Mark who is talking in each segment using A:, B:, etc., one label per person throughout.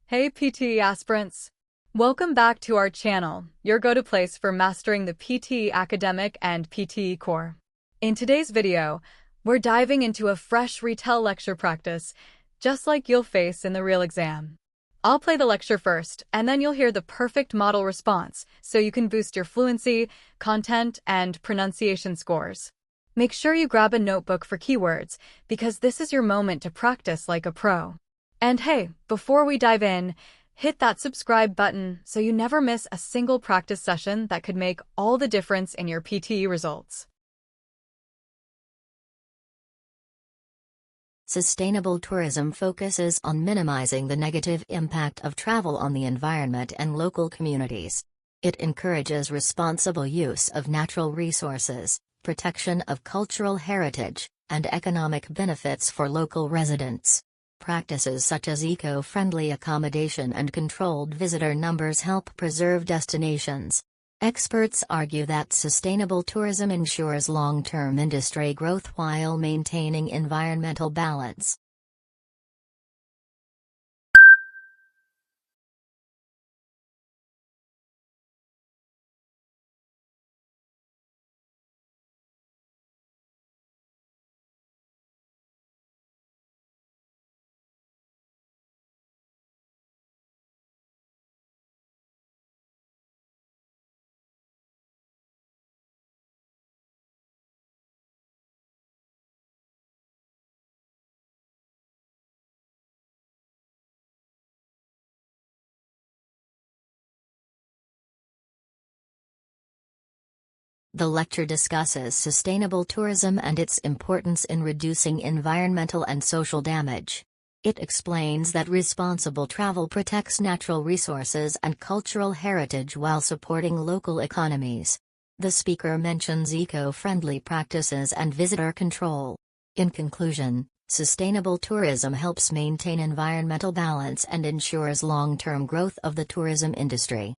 A: Hey PTE aspirants! Welcome back to our channel, your go-to place for mastering the PTE academic and PTE core. In today's video, we're diving into a fresh Retell lecture practice, just like you'll face in the real exam. I'll play the lecture first, and then you'll hear the perfect model response so you can boost your fluency, content, and pronunciation scores. Make sure you grab a notebook for keywords, because this is your moment to practice like a pro. And hey, before we dive in, hit that subscribe button so you never miss a single practice session that could make all the difference in your PTE results.
B: Sustainable tourism focuses on minimizing the negative impact of travel on the environment and local communities. It encourages responsible use of natural resources, protection of cultural heritage, and economic benefits for local residents. Practices such as eco-friendly accommodation and controlled visitor numbers help preserve destinations. Experts argue that sustainable tourism ensures long-term industry growth while maintaining environmental balance. The lecture discusses sustainable tourism and its importance in reducing environmental and social damage. It explains that responsible travel protects natural resources and cultural heritage while supporting local economies. The speaker mentions eco-friendly practices and visitor control. In conclusion, sustainable tourism helps maintain environmental balance and ensures long-term growth of the tourism industry.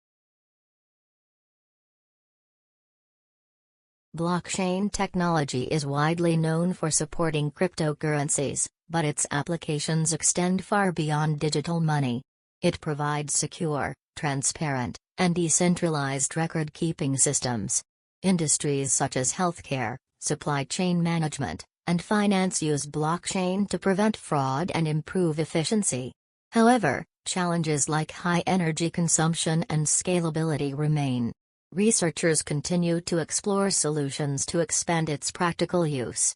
B: Blockchain technology is widely known for supporting cryptocurrencies, but its applications extend far beyond digital money. It provides secure, transparent, and decentralized record-keeping systems. Industries such as healthcare, supply chain management, and finance use blockchain to prevent fraud and improve efficiency. However, challenges like high energy consumption and scalability remain. Researchers continue to explore solutions to expand its practical use.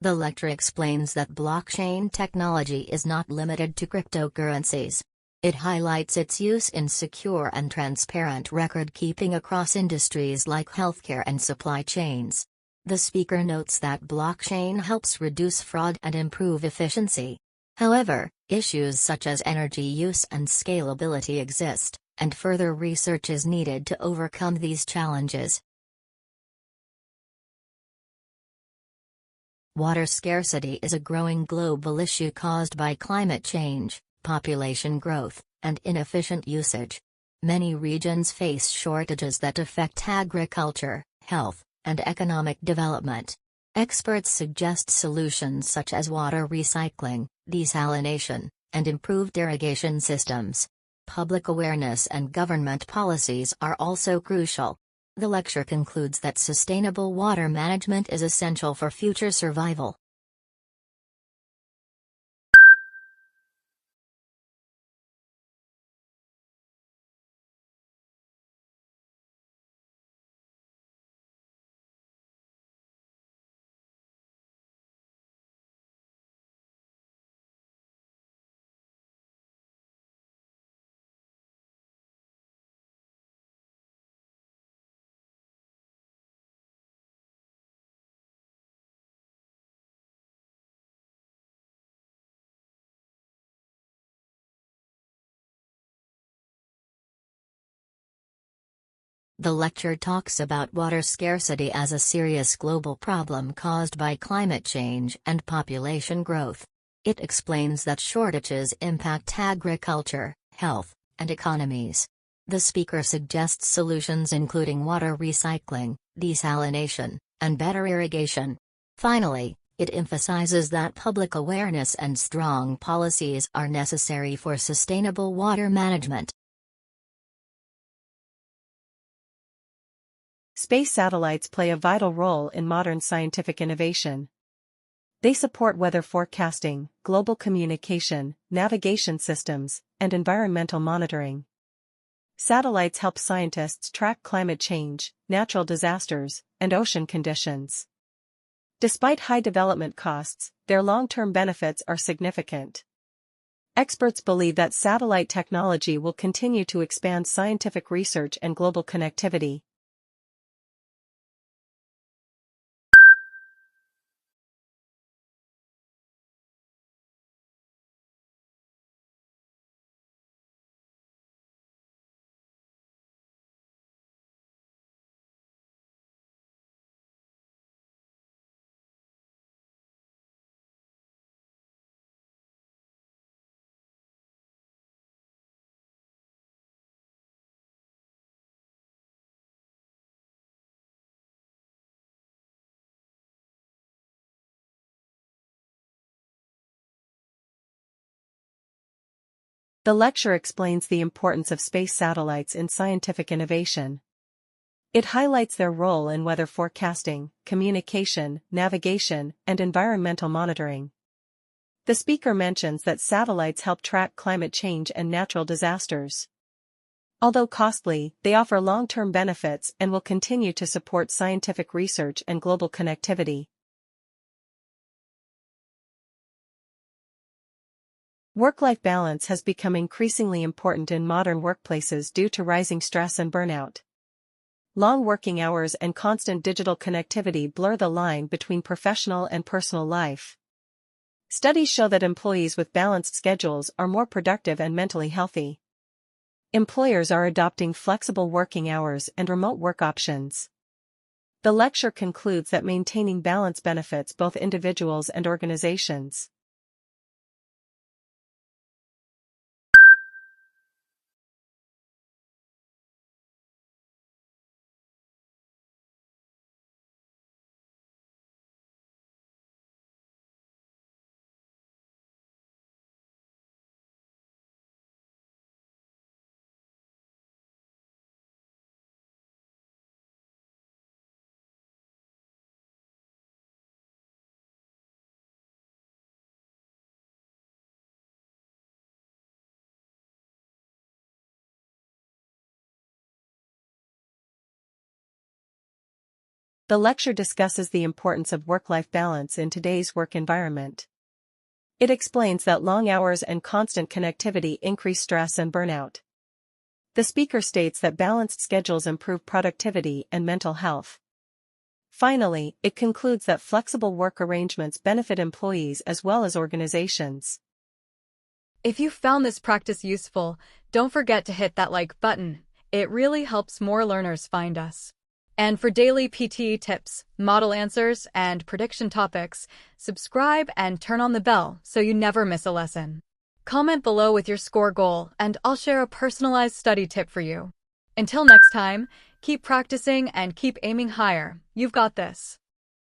B: The lecture explains that blockchain technology is not limited to cryptocurrencies. It highlights its use in secure and transparent record-keeping across industries like healthcare and supply chains. The speaker notes that blockchain helps reduce fraud and improve efficiency. However, issues such as energy use and scalability exist, and further research is needed to overcome these challenges. Water scarcity is a growing global issue caused by climate change, population growth, and inefficient usage. Many regions face shortages that affect agriculture, health, and economic development. Experts suggest solutions such as water recycling, desalination, and improved irrigation systems. Public awareness and government policies are also crucial. The lecture concludes that sustainable water management is essential for future survival. The lecture talks about water scarcity as a serious global problem caused by climate change and population growth. It explains that shortages impact agriculture, health, and economies. The speaker suggests solutions including water recycling, desalination, and better irrigation. Finally, it emphasizes that public awareness and strong policies are necessary for sustainable water management.
C: Space satellites play a vital role in modern scientific innovation. They support weather forecasting, global communication, navigation systems, and environmental monitoring. Satellites help scientists track climate change, natural disasters, and ocean conditions. Despite high development costs, their long-term benefits are significant. Experts believe that satellite technology will continue to expand scientific research and global connectivity. The lecture explains the importance of space satellites in scientific innovation. It highlights their role in weather forecasting, communication, navigation, and environmental monitoring. The speaker mentions that satellites help track climate change and natural disasters. Although costly, they offer long-term benefits and will continue to support scientific research and global connectivity. Work-life balance has become increasingly important in modern workplaces due to rising stress and burnout. Long working hours and constant digital connectivity blur the line between professional and personal life. Studies show that employees with balanced schedules are more productive and mentally healthy. Employers are adopting flexible working hours and remote work options. The lecture concludes that maintaining balance benefits both individuals and organizations. The lecture discusses the importance of work-life balance in today's work environment. It explains that long hours and constant connectivity increase stress and burnout. The speaker states that balanced schedules improve productivity and mental health. Finally, it concludes that flexible work arrangements benefit employees as well as organizations.
A: If you found this practice useful, don't forget to hit that like button. It really helps more learners find us. And for daily PTE tips, model answers, and prediction topics, subscribe and turn on the bell so you never miss a lesson. Comment below with your score goal, and I'll share a personalized study tip for you. Until next time, keep practicing and keep aiming higher. You've got this.